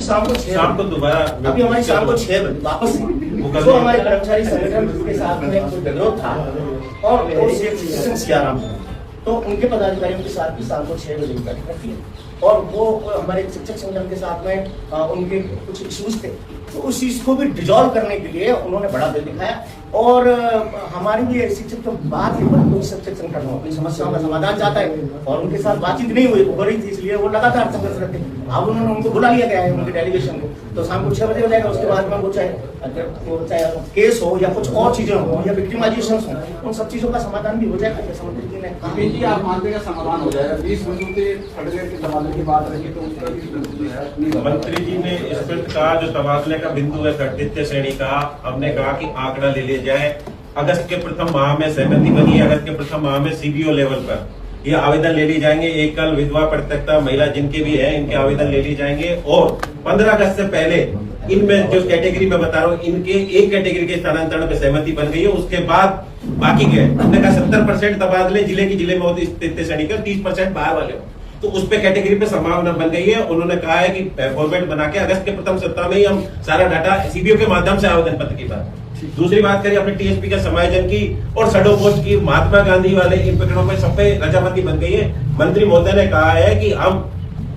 शाम को दोबारा अभी हमारी शाम को 6 बजे वापस जो हमारे कर्मचारी संगठन के साथ में कोई विरोध था और वो सेक्शन सियाराम तो उनके पदाधिकारियों के साथ भी शाम को 6 बजे बैठक रखी है और वो हमारे शिक्षक संगठन के साथ में उनके कुछ इश्यूज थे तो उस चीज को भी डिजॉल्व करने के लिए उन्होंने बड़ा दिल दिखाया और हमारी भी शिक्षक तो बात ही कोई शिक्षक संगठन हो अपनी समस्याओं का समाधान चाहता है और उनके साथ बातचीत नहीं हो रही थी इसलिए वो लगातार संघर्ष करते अब उन्होंने उनको बुला लिया गया है उनके डेलीगेशन को तो शाम को 6 बजे हो जाएगा उसके बाद में वो चाहे केस हो या कुछ और चीजें हो या विक्टिमाइजेशन हो उन सब चीजों का समाधान भी हो जाएगा जैसा मंत्री जी ने जी आप मानते हैं समाधान हो जाएगा 20 बिंदु के थर्ड के तबादले की बात रही तो उसका 20 बिंदु है मंत्री जी ने इस पर कहा जो तबादले का बिंदु है तृतीय श्रेणी का हमने कहा कि आंकड़ा ले लिया जाए अगस्त के प्रथम माह में सहमति बनी है अगस्त के प्रथम माह में सीबीओ लेवल पर ये आवेदन ले ली जाएंगे एकल विधवा परित्यक्ता महिला जिनके भी है इनके आवेदन ले ली जाएंगे और 15 अगस्त से पहले इनमें जो कैटेगरी में बता रहा हूँ इनके एक कैटेगरी के स्थानांतरण पे सहमति बन गई है उसके बाद बाकी के हमने कहा 70% तबादले जिले में होती तृतीय श्रेणी के 30% बाहर वाले हो तो उस पे कैटेगरी पे संभावना बन गई है उन्होंने कहा है कि फॉर्मेट बना के अगस्त के प्रथम सप्ताह में ही हम सारा डाटा सीबीओ के माध्यम से आवेदन पत्र की बात दूसरी बात करें अपने टीएसपी के समायोजन की और शैडो पोस्ट की महात्मा गांधी वाले इन प्रकरणों में सब पे रजामंदी बन गई है मंत्री महोदय ने कहा है कि हम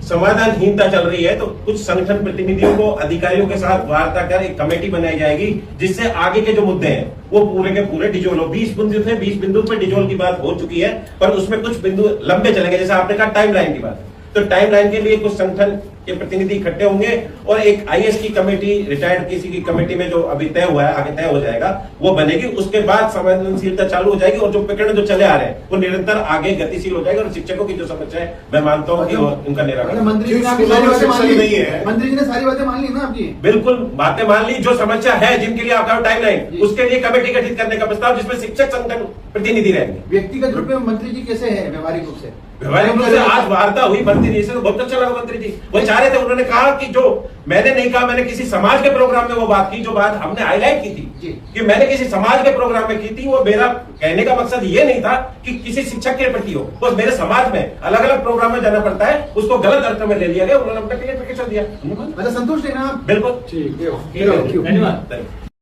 समाधानहीनता चल रही है तो कुछ संगठन प्रतिनिधियों को अधिकारियों के साथ वार्ता कर एक कमेटी बनाई जाएगी जिससे आगे के जो मुद्दे हैं वो पूरे के पूरे डिजोल्व हो 20 बिंदु थे 20 बिंदु पे डिजोल्व की बात हो चुकी है पर उसमें कुछ बिंदु लंबे चलेंगे जैसे आपने कहा टाइमलाइन की बात तो टाइमलाइन के लिए कुछ संगठन के प्रतिनिधि इकट्ठे होंगे और एक आईएएस की कमेटी रिटायर्ड किसी की कमेटी में जो अभी तय हुआ है आगे तय हो जाएगा वो बनेगी उसके बाद संवेदनशीलता चालू हो जाएगी और जो प्रकरण जो चले आ रहे हैं वो निरंतर आगे गतिशील हो जाएगा और शिक्षकों की जो समस्या है मैं मानता हूँ कि उनका निराकरण मंत्री जी ने सारी बातें मान ली ना आपकी बिल्कुल बातें मान ली जो समस्या है जिनके लिए आपका टाइमलाइन उसके लिए कमेटी गठित करने का प्रस्ताव जिसमें शिक्षक संगठन प्रतिनिधि रहेंगे व्यक्तिगत रूप में मंत्री जी कैसे है व्यवहारिक रूप से व्यवहारिक रूप से आज वार्ता हुई मंत्री जी से तो बहुत अच्छा लगा मंत्री जी वही चाह रहे थे उन्होंने कहा कि जो मैंने नहीं कहा मैंने किसी समाज के प्रोग्राम में वो बात की जो बात हमने हाईलाइट की थी कि मैंने किसी समाज के प्रोग्राम में की थी वो मेरा कहने का मकसद ये नहीं था कि किसी शिक्षक के प्रति हो बस मेरे समाज में अलग अलग प्रोग्राम में जाना पड़ता है उसको गलत अर्थ में ले लिया गया उन्होंने अपना क्लियरिफिकेशन दिया मतलब संतुष्ट है ना आप बिल्कुल ठीक है धन्यवाद।